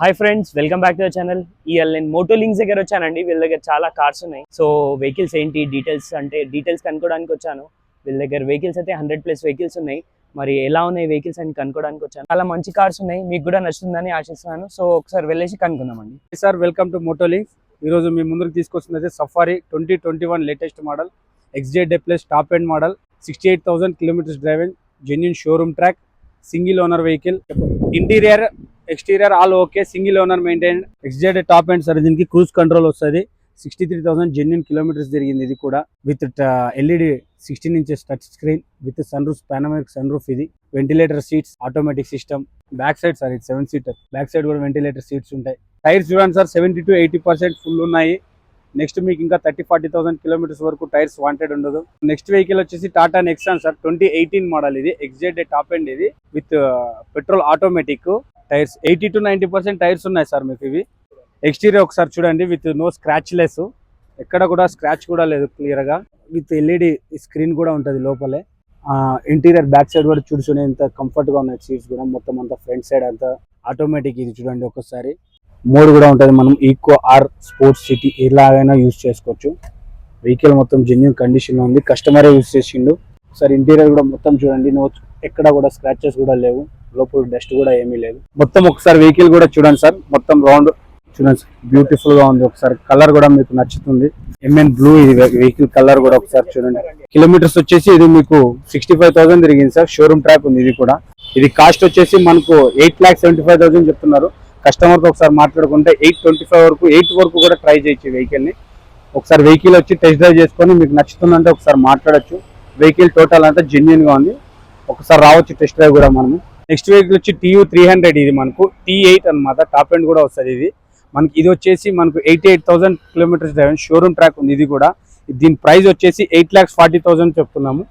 Hi friends, welcome back to the channel. ఇవాళ నేను Moto links దగ్గర వచ్చానండి. వీళ్ళ దగ్గర చాలా కార్స్ ఉన్నాయి. సో వెహికల్స్ ఏంటి డీటెయిల్స్ కనుక్కోవడానికి వచ్చాను. వీళ్ళ దగ్గర వెహికల్స్ అయితే 100+ వెహికల్స్ ఉన్నాయి. మరి ఎలా ఉన్నాయి వెహికల్స్ అని కనుక్కోవడానికి వచ్చాను. చాలా మంచి కార్స్ ఉన్నాయి, మీకు కూడా నచ్చుతుందని ఆశిస్తున్నాను. సో ఒకసారి వెళ్ళేసి కనుక్కుందామండి. Sir, welcome to Moto Links. ఈరోజు మీ ముందుకు తీసుకొస్తుంది Safari 2021 latest model XZ+ top end model, 68,000 kilometres driving, genuine showroom track, single owner vehicle, interior exterior all okay, single owner maintain, XZ top end sir. దీనికి cruise control వస్తుంది. 63,000 genuine kilometres జరిగింది. ఇది కూడా with LED 16 inches touch screen with sun roof, panoramic sun roof, ఇది ventilator seats, automatic system. Back side sir ఇది 7 seater, back side కూడా ventilator seats ఉంటాయి. Tyres చూడండి సార్, 70 to 80% ఫుల్ ఉన్నాయి. నెక్స్ట్ మీకు ఇంకా 30-40,000 కిలోమీటర్స్ వరకు టైర్స్ వాంటెడ్ ఉండదు. నెక్స్ట్ వెహికల్ వచ్చేసి టాటా నెక్సాన్ సార్, 2018 మోడల్. ఇది XZ టాప్ ఎండ్, ఇది with petrol automatic. Tyres 80 to 90% tyres ఉన్నాయి సార్ మీకు. ఇవి ఎక్స్టీరియర్ ఒకసారి చూడండి, విత్ నో స్క్రాచ్ లెస్, ఎక్కడ కూడా స్క్రాచ్ కూడా లేదు, క్లియర్ గా విత్ LED స్క్రీన్ కూడా ఉంటుంది లోపలే. ఇంటీరియర్ బ్యాక్ సైడ్ కూడా చూసుకునే ఎంత కంఫర్ట్ గా ఉన్నాయి సీట్స్ కూడా. మొత్తం అంతా ఫ్రంట్ సైడ్ అంతా ఆటోమేటిక్. ఇది చూడండి ఒకసారి, మోడ్ కూడా ఉంటుంది. మనం ఈకో ఆర్ స్పోర్ట్స్ సిటీ ఎలాగైనా యూజ్ చేసుకోవచ్చు. వెహికల్ మొత్తం జెన్యూన్ కండిషన్ లో ఉంది, కస్టమరే యూజ్ చేసిండు. ఒకసారి ఇంటీరియర్ కూడా మొత్తం చూడండి, నో ఎక్కడ కూడా స్క్రాచెస్ కూడా లేవు, లోపల డస్ట్ కూడా ఏమీ లేదు. మొత్తం ఒకసారి వెహికల్ కూడా చూడండి సార్, మొత్తం రౌండ్ చూడండి, బ్యూటిఫుల్ గా ఉంది. ఒకసారి కలర్ కూడా మీకు నచ్చుతుంది, MN బ్లూ. ఇది వెహికల్ కలర్ కూడా ఒకసారి చూడండి. కిలోమీటర్స్ వచ్చేసి ఇది మీకు 65,000 తిరిగింది సార్. షోరూమ్ ట్రాక్ ఉంది ఇది కూడా. ఇది కాస్ట్ వచ్చేసి మనకు 8,75,000 చెప్తున్నారు. కస్టమర్ తో ఒకసారి మాట్లాడుకుంటే 825 వరకు, 8 వరకు కూడా ట్రై చేయొచ్చు వెహికల్ ని. ఒకసారి వెహికల్ వచ్చి టెస్ట్ డ్రైవ్ చేసుకొని మీకు నచ్చుతుందంటే ఒకసారి మాట్లాడచ్చు. వెహికల్ టోటల్ అంతా జెన్యూన్ గా ఉంది, ఒకసారి రావచ్చు టెస్ట్ డ్రైవ్ కూడా మనము. నెక్స్ట్ వెహికల్ వచ్చి TU300, ఇది మనకు T8 అనమాట, టాప్ ఎండ్ కూడా వస్తుంది. ఇది మనకి ఇది వచ్చేసి మనకు 88,000 కిలోమీటర్స్ డ్రైవింగ్, షోరూమ్ ట్రాక్ ఉంది ఇది కూడా. దీని ప్రైస్ వచ్చేసి 8,40,000 చెప్తున్నాము.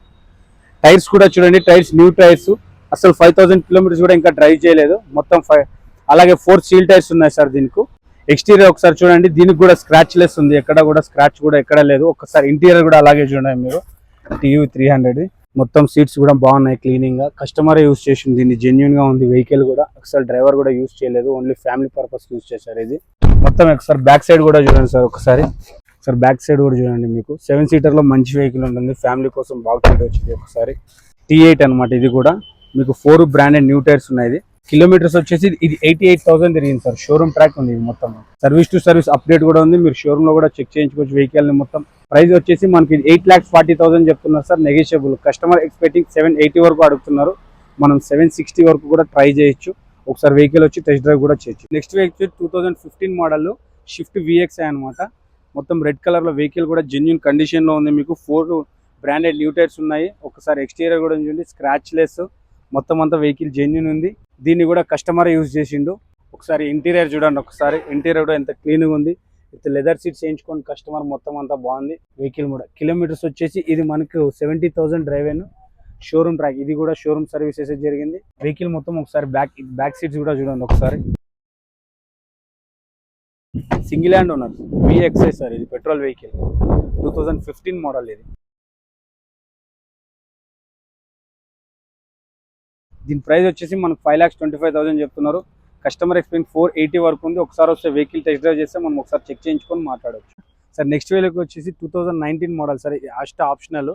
టైర్స్ కూడా చూడండి, టైర్స్ న్యూ టైర్స్, అసలు 5,000 కిలోమీటర్స్ కూడా ఇంకా డ్రైవ్ చేయలేదు. మొత్తం అలాగే 4 స్టీల్ టైర్స్ ఉన్నాయి సార్ దీనికి. ఎక్స్టీరియర్ ఒకసారి చూడండి, దీనికి కూడా స్క్రాచ్ లెస్ ఉంది, ఎక్కడ కూడా స్క్రాచ్ కూడా ఎక్కడ లేదు. ఒకసారి ఇంటీరియర్ కూడా అలాగే చూడండి మీరు. TU300 మొత్తం సీట్స్ కూడా బాగున్నాయి, క్లీనింగ్ గా. కస్టమర్ యూజ్ చేసింది, దీన్ని జెన్యూన్ గా ఉంది. వెహికల్ కూడా అసలు డ్రైవర్ కూడా యూజ్ చేయలేదు, ఓన్లీ ఫ్యామిలీ పర్పస్ యూజ్ చేశారు ఇది మొత్తం. ఒకసారి బ్యాక్ సైడ్ కూడా చూడండి సార్, ఒకసారి బ్యాక్ సైడ్ కూడా చూడండి. మీకు 7 సీటర్ లో మంచి వెహికల్ ఉంటుంది, ఫ్యామిలీ కోసం బాగా వచ్చింది. ఒకసారి T8 అనమాట, ఇది కూడా మీకు 4 బ్రాండెడ్ న్యూ టైర్స్ ఉన్నాయి. కిలోమీటర్స్ వచ్చేసి ఇది 88,000 తిరిగింది సార్. షోరూమ్ ట్రాక్ ఉంది ఇది మొత్తం. సర్వీస్ టు సర్వీస్ అప్డేట్ కూడా ఉంది, మీరు షోరూమ్ లో కూడా చెక్ చేయించుకోవచ్చు వెహికల్ ని మొత్తం. ప్రైస్ వచ్చేసి మనకి 8,40,000 చెప్తున్నారు సార్, నెగోషియబుల్. కస్టమర్ ఎక్స్పెక్టింగ్ 780 వరకు అడుగుతున్నారు, మనం 760 వరకు కూడా ట్రై చేయొచ్చు. ఒకసారి వెహికల్ వచ్చి టెస్ట్ డ్రైవ్ కూడా చేయొచ్చు. Next vehicle 2015 model shift VXi అనమాట. మొత్తం రెడ్ కలర్ లో వెహికల్ కూడా జెన్యూన్ కండిషన్ లో ఉంది. మీకు 4 బ్రాండెడ్ న్యూ టైర్స్ ఉన్నాయి. ఒకసారి ఎక్స్టీరియర్ కూడా చూడండి, స్క్రాచ్ లెస్, మొత్తం అంతా వెహికల్ జెన్యూన్ ఉంది. దీన్ని కూడా కస్టమర్ యూజ్ చేసిండు. ఒకసారి ఇంటీరియర్ చూడండి, ఒకసారి ఇంటీరియర్ కూడా ఎంత క్లీన్ గా ఉంది. విత్ లెదర్ సీట్స్ చేయించుకోండి కస్టమర్, మొత్తం అంతా బాగుంది. వెహికల్ కూడా కిలోమీటర్స్ వచ్చేసి ఇది మనకు 70,000 డ్రైవ్ అయిన, షోరూమ్ ట్రాక్. ఇది కూడా షోరూమ్ సర్వీసెస్ జరిగింది. వెహికల్ మొత్తం ఒకసారి బ్యాక్ సీట్స్ కూడా చూడండి ఒకసారి. Single hand owner VXi sir, ఇది పెట్రోల్ వెహికల్, 2015 మోడల్. ఇది దీని ప్రైస్ వచ్చేసి మనకు 5,25,000 చెప్తున్నారు. కస్టమర్ ఎక్స్పెక్ట్ 480 వరకు ఉంది. ఒకసారి వస్తే వెహికల్ టెస్ట్ డ్రైవ్ చేస్తే మనం ఒకసారి చెక్ చేయించుకొని మాట్లాడవచ్చు సార్. నెక్స్ట్ వెహికల్ వచ్చేసి 2019 model sir, optional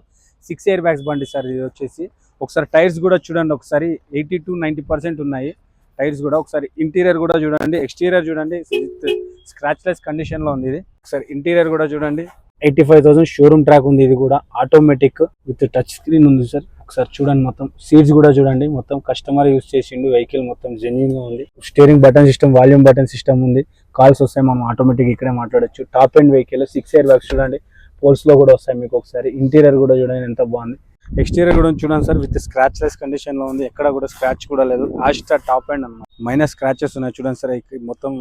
6 air bags బండి సార్. ఇది వచ్చేసి ఒకసారి టైర్స్ కూడా చూడండి, ఒకసారి 80 to 90% ఉన్నాయి టైర్స్ కూడా. ఒకసారి ఇంటీరియర్ కూడా చూడండి, ఎక్స్టీరియర్ చూడండి, స్క్రాచ్ లెస్ కండిషన్ లో ఉంది. ఇది ఒకసారి ఇంటీరియర్ కూడా చూడండి. 85,000 షోరూమ్ ట్రాక్ ఉంది. ఇది కూడా ఆటోమేటిక్ విత్ టచ్ స్క్రీన్ ఉంది సార్. ఒకసారి చూడండి, మొత్తం సీట్స్ కూడా చూడండి, మొత్తం కస్టమర్ యూజ్ చేసిండు. వెహికల్ మొత్తం జెన్యూన్ గా ఉంది. Steering button system, volume button system ఉంది. కాల్స్ వస్తాయి, మనం ఆటోమేటిక్ ఇక్కడే మాట్లాడొచ్చు. Top end vehicle, 6 air bags చూడండి, పోల్స్ లో కూడా వస్తాయి మీకు. ఒకసారి ఇంటీరియర్ కూడా చూడండి ఎంత బాగుంది. ఎక్స్టీరియర్ కూడా చూడండి sir, with scratch less condition లో ఉంది, ఎక్కడ కూడా స్క్రాచ్ కూడా లేదు. ఆస్టా టాప్ ఎండ్ అన్నమాట, మైనస్ స్క్రాచెస్ ఉన్నాయి చూడండి సార్. మొత్తం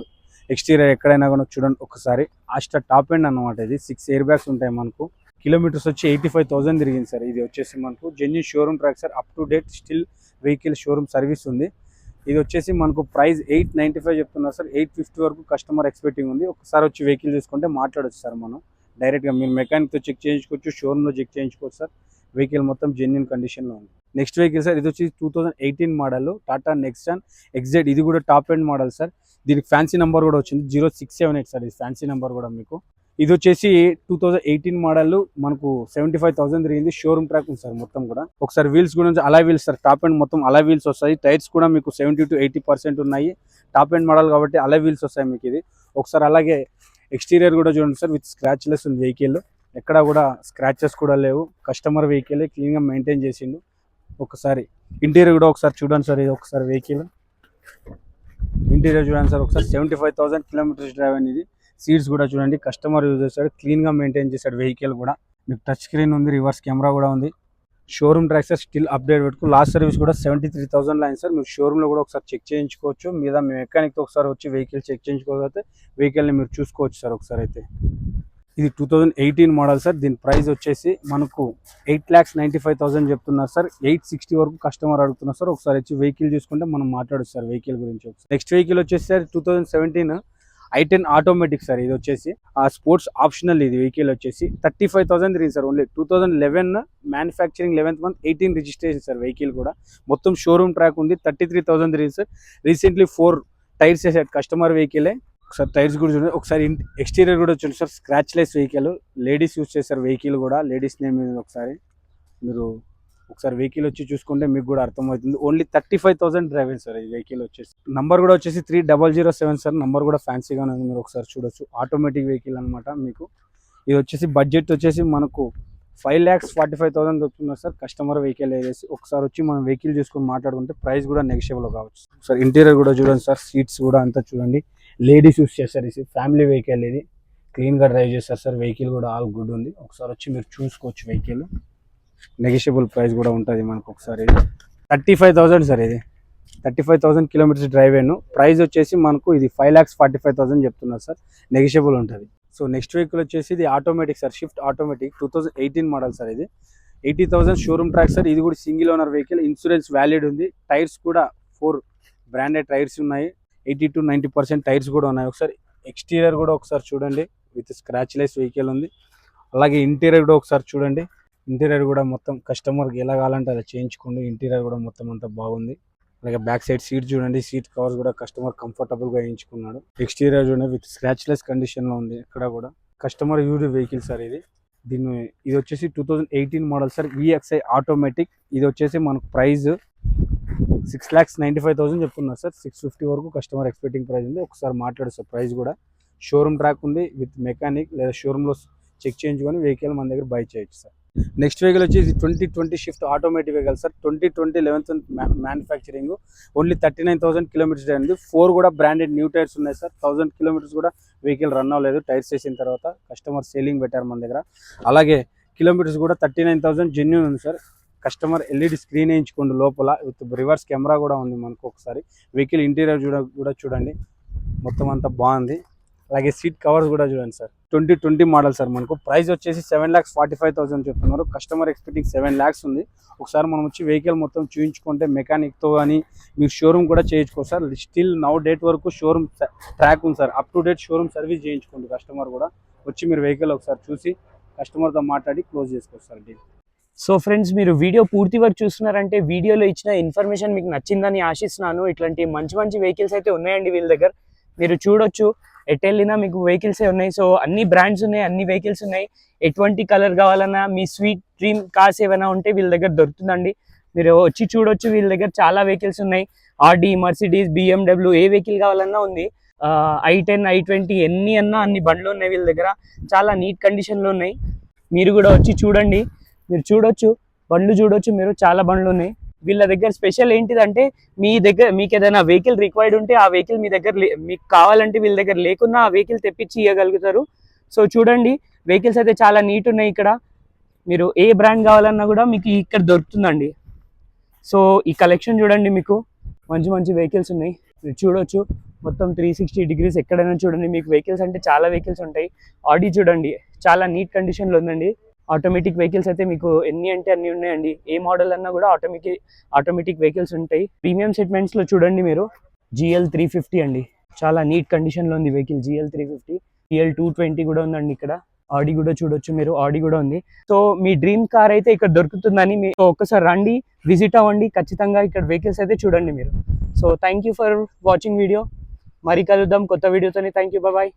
ఎక్స్టీరియర్ ఎక్కడైనా కూడా చూడండి ఒకసారి. ఆస్టా టాప్ ఎండ్ అన్నమాట. ఇది 6 ఎయిర్ బ్యాగ్స్ ఉంటాయి మనకు. కిలోమీటర్స్ వచ్చి 85,000 తిరిగింది సార్. ఇది వచ్చేసి మనకు genuine showroom track sir, up to date still vehicle showroom service ఉంది. ఇది వచ్చేసి మనకు ప్రైస్ 895 చెప్తున్నారు సార్. 850 వరకు కస్టమర్ ఎక్స్పెక్టింగ్ ఉంది. ఒకసారి వచ్చి వెహికల్ తీసుకుంటే మాట్లాడచ్చు సార్. మనం డైరెక్ట్గా మీరు మెకానిక్తో చెక్ చేయించుకోవచ్చు, షోరూమ్లో చెక్ చేయించుకోవచ్చు సార్. వెహికల్ మొత్తం జెన్యున్ కండిషన్లో ఉంది. నెక్స్ట్ వెహికల్ సార్ ఇది వచ్చి 2018 మోడల్ టాటా నెక్సాన్ XZ. ఇది కూడా టాప్ ఎండ్ మోడల్ సార్. దీనికి ఫ్యాన్సీ నెంబర్ కూడా వచ్చింది 0678 సార్. ఇది ఫ్యాన్సీ నెంబర్ కూడా మీకు. ఇది వచ్చేసి 2018 మోడల్, మనకు 75,000 తిరిగింది. షోరూమ్ ట్రాక్ ఉంది సార్ మొత్తం కూడా. ఒకసారి వీల్స్ కూడా అలా వీల్స్ సార్, టాప్ ఎండ్ మొత్తం అలా వీల్స్ వస్తాయి. టైర్స్ కూడా మీకు 70 to 80% ఉన్నాయి. టాప్ ఎండ్ మోడల్ కాబట్టి అలా వీల్స్ వస్తాయి మీకు ఇది. ఒకసారి అలాగే ఎక్స్టీరియర్ కూడా చూడండి సార్, విత్ స్క్రాచ్లెస్ ఉంది వెహికల్. ఎక్కడ కూడా స్క్రాచెస్ కూడా లేవు. కస్టమర్ వెహికల్ క్లీన్గా మెయింటైన్ చేసిండు. ఒకసారి ఇంటీరియర్ కూడా ఒకసారి చూడండి సార్. ఇది ఒకసారి వెహికల్ ఇంటీరియర్ చూడండి సార్ ఒకసారి. 75,000 కిలోమీటర్స్ డ్రైవ్ అనేది. సీట్స్ కూడా చూడండి, కస్టమర్ యూజ్ చేశాడు, క్లీన్గా మెయింటైన్ చేశాడు వెహికల్ కూడా. మీకు టచ్ స్క్రీన్ ఉంది, రివర్స్ కెమెరా కూడా ఉంది. Showroom track sir still update పెట్టుకు. లాస్ట్ సర్వీస్ కూడా 73,000 అయింది సార్. మీరు షోరూమ్లో కూడా ఒకసారి చెక్ చేయించుకోవచ్చు. మీద మీ మెకానిక్తో ఒకసారి వచ్చి వెహికల్ చెక్ చేయించుకోకపోతే వెహికల్ని మీరు చూసుకోవచ్చు సార్ ఒకసారి అయితే. ఇది 2018 మోడల్ సార్. దీని ప్రైస్ వచ్చేసి మనకు 8,95,000 చెప్తున్నారు సార్. 860 వరకు కస్టమర్ అడుగుతున్నారు సార్. ఒకసారి వచ్చి వెహికల్ చూసుకుంటే మనం మాట్లాడచ్చు సార్ వెహికల్ గురించి. నెక్స్ట్ వెహికల్ వచ్చేసి సార్ 2017 i10 ఆటోమేటిక్ సార్. ఇది వచ్చేసి ఆ స్పోర్ట్స్ ఆప్షనల్. ఇది వెహికల్ వచ్చేసి 35,000 తిరిగింది sir. Only 2011 manufacturing 11th month 18 registration sir. Vehicle కూడా మొత్తం షోరూమ్ ట్రాక్ ఉంది. 33,000 తిరిగింది సార్. రీసెంట్లీ 4 టైర్స్ వేసాడు కస్టమర్ వెహికలే. ఒకసారి టైర్స్ కూడా చూడండి. ఒకసారి ఎక్స్టీరియర్ కూడా చూడండి sir. Scratchless vehicle. Ladies use చేస్తారు వెహికల్ కూడా. లేడీస్ నేమ్ ఒకసారి మీరు ఒకసారి వెహికల్ వచ్చి చూసుకుంటే మీకు కూడా అర్థమవుతుంది. ఓన్లీ 35,000 డ్రైవ్ సార్ ఈ వెహికల్ వచ్చేసి. నంబర్ కూడా వచ్చేసి 3007 సార్. నంబర్ కూడా ఫ్యాన్సీగానే ఉంది, మీరు ఒకసారి చూడొచ్చు. ఆటోమేటిక్ వెహికల్ అనమాట మీకు. ఇది వచ్చేసి బడ్జెట్ వచ్చేసి మనకు 5,45,000 దొరుకుతున్నారు సార్. కస్టమర్ వెహికల్ వేసి ఒకసారి వచ్చి మనం వెహికల్ చూసుకొని మాట్లాడుకుంటే ప్రైస్ కూడా నెగిషియబుల్ కావచ్చు సార్. ఇంటీరియర్ కూడా చూడండి సార్. సీట్స్ కూడా అంతా చూడండి. లేడీస్ యూస్ చేస్తారు. ఇది ఫ్యామిలీ వెహికల్. ఇది క్లీన్గా డ్రైవ్ చేస్తారు సార్. వెహికల్ కూడా ఆల్ గుడ్ ఉంది. ఒకసారి వచ్చి మీరు చూసుకోవచ్చు వెహికల్. నెగిషియబుల్ ప్రైస్ కూడా ఉంటుంది మనకు. ఒకసారి 35,000 సార్. ఇది 35,000 కిలోమీటర్స్ డ్రైవ్ అయ్యాను. ప్రైస్ వచ్చేసి మనకు ఇది 5,45,000 చెప్తున్నారు సార్. నెగిషియబుల్ ఉంటుంది. సో నెక్స్ట్ వెహికల్ వచ్చేసి ఇది automatic sir. Shift automatic 2018 model sir. ఇది 80,000 షోరూమ్ ట్రాక్ సార్. ఇది కూడా single owner vehicle. Insurance valid ఉంది. టైర్స్ కూడా 4 బ్రాండెడ్ టైర్స్ ఉన్నాయి. 80 to 90% టైర్స్ కూడా ఉన్నాయి. ఒకసారి ఎక్స్టీరియర్ కూడా ఒకసారి చూడండి. విత్ స్క్రాచ్లెస్ వెహికల్ ఉంది. అలాగే ఇంటీరియర్ కూడా ఒకసారి చూడండి. ఇంటీరియర్ కూడా మొత్తం కస్టమర్కి ఎలా కావాలంటే అలా చేయించుకోండి. ఇంటీరియర్ కూడా మొత్తం అంతా బాగుంది. అలాగే బ్యాక్ సైడ్ సీట్ చూడండి. సీట్ కవర్స్ కూడా కస్టమర్ కంఫర్టబుల్గా వేయించుకున్నాడు. ఎక్స్టీరియర్ చూడండి విత్ స్క్రాచ్లెస్ కండిషన్లో ఉంది. ఇక్కడ కూడా కస్టమర్ యూజ్డ్ వెహికల్ సార్ ఇది. ఇది వచ్చేసి 2018 మోడల్ సార్. VXI automatic. ఇది వచ్చేసి మనకు ప్రైస్ 6,95,000 చెప్తున్నారు సార్. 650 వరకు కస్టమర్ ఎక్స్పెక్టింగ్ ప్రైస్ ఉంది. ఒకసారి మాట్లాడు సార్. ప్రైస్ కూడా షోరూమ్ ట్రాక్ ఉంది విత్ మెకానిక్, లేదా షోరూంలో చెక్ చేయించుకొని వెహికల్ మన దగ్గర బై చేయొచ్చు సార్. నెక్స్ట్ వెహికల్ వచ్చి 2020 shift automatic vehicle sir. 2020 11th manufacturing. Only 39,000 kilometres అయింది. 4 కూడా బ్రాండెడ్ న్యూ టైర్స్ ఉన్నాయి సార్. 1000 కిలోమీటర్స్ కూడా వెహికల్ రన్ అవ్వలేదు. టైర్స్ వేసిన తర్వాత కస్టమర్ సేలింగ్ పెట్టారు మన దగ్గర. అలాగే కిలోమీటర్స్ కూడా 39,000 జెన్యూన్ ఉంది సార్. కస్టమర్ LED స్క్రీన్ వేయించుకోండి లోపల. విత్ రివర్స్ కెమెరా కూడా ఉంది మనకు. ఒకసారి వెహికల్ ఇంటీరియర్ కూడా చూడండి. మొత్తం అంతా బాగుంది. అలాగే సీట్ కవర్స్ కూడా చూడండి సార్. 2020 model sir. మనకు ప్రైస్ వచ్చేసి 7,45,000 చెప్తున్నారు. కస్టమర్ ఎక్స్పెక్టింగ్ 7 lakhs ఉంది. ఒకసారి మనం వచ్చి వెహికల్ మొత్తం చూయించుకుంటే మెకానిక్తో కానీ మీరు షోరూమ్ కూడా చేయించుకోవచ్చు సార్. స్టిల్ నౌ డేట్ వరకు షోరూమ్ ట్రాక్ ఉంది sir. Up to date showroom service చేయించుకోండి. కస్టమర్ కూడా వచ్చి మీరు వెహికల్ ఒకసారి చూసి కస్టమర్తో మాట్లాడి క్లోజ్ చేసుకోవచ్చు సార్ డీల్. సో ఫ్రెండ్స్, మీరు వీడియో పూర్తి వరకు చూస్తున్నారంటే వీడియోలో ఇచ్చిన ఇన్ఫర్మేషన్ మీకు నచ్చిందని ఆశిస్తున్నాను. ఇట్లాంటి మంచి మంచి వెహికల్స్ అయితే ఉన్నాయండి వీళ్ళ దగ్గర. మీరు చూడొచ్చు. ఎటు వెళ్ళినా మీకు వెహికల్సే ఉన్నాయి. సో అన్ని బ్రాండ్స్ ఉన్నాయి, అన్ని వెహికల్స్ ఉన్నాయి. ఎటువంటి కలర్ కావాలన్నా, మీ స్వీట్ డ్రీమ్ కార్స్ ఏమైనా ఉంటే వీళ్ళ దగ్గర దొరుకుతుందండి. మీరు వచ్చి చూడొచ్చు. వీళ్ళ దగ్గర చాలా వెహికల్స్ ఉన్నాయి. ఆర్డీ, మర్సిడీస్, BMW ఏ వెహికల్ కావాలన్నా ఉంది. i10, i20 ఎన్ని అన్నా అన్ని బండ్లు ఉన్నాయి వీళ్ళ దగ్గర. చాలా నీట్ కండిషన్లో ఉన్నాయి. మీరు కూడా వచ్చి చూడండి. మీరు చూడొచ్చు, బండ్లు చూడొచ్చు. మీరు చాలా బండ్లు ఉన్నాయి వీళ్ళ దగ్గర. స్పెషల్ ఏంటిదంటే మీకు ఏదైనా వెహికల్ రిక్వైర్డ్ ఉంటే ఆ వెహికల్ మీ దగ్గర మీకు కావాలంటే వీళ్ళ దగ్గర లేకున్నా ఆ వెహికల్ తెప్పించి ఇవ్వగలుగుతారు. సో చూడండి, వెహికల్స్ అయితే చాలా నీట్ ఉన్నాయి ఇక్కడ. మీరు ఏ బ్రాండ్ కావాలన్నా కూడా మీకు ఇక్కడ దొరుకుతుందండి. సో ఈ కలెక్షన్ చూడండి, మీకు మంచి మంచి వెహికల్స్ ఉన్నాయి. మీరు చూడొచ్చు. మొత్తం 360 degrees ఎక్కడైనా చూడండి. మీకు వెహికల్స్ అంటే చాలా వెహికల్స్ ఉంటాయి. ఆడి చూడండి, చాలా నీట్ కండిషన్లో ఉందండి. ఆటోమేటిక్ వెహికల్స్ అయితే మీకు ఎన్ని అంటే అన్ని ఉన్నాయండి. ఏ మోడల్ అన్నా కూడా ఆటోమేటిక్ వెహికల్స్ ఉంటాయి. ప్రీమియం సెగ్మెంట్స్లో చూడండి మీరు. GL 350 అండి. చాలా నీట్ కండిషన్లో ఉంది వెహికల్. GL 350, GL 220 కూడా ఉందండి ఇక్కడ. ఆడి కూడా చూడొచ్చు మీరు, ఆడి కూడా ఉంది. సో మీ డ్రీమ్ కార్ అయితే ఇక్కడ దొరుకుతుందని సో ఒక్కసారి రండి, విజిట్ అవ్వండి, ఖచ్చితంగా ఇక్కడ వెహికల్స్ అయితే చూడండి మీరు. So thank you for watching video. మరి కలుద్దాం కొత్త వీడియోతోని. Thank you, bye.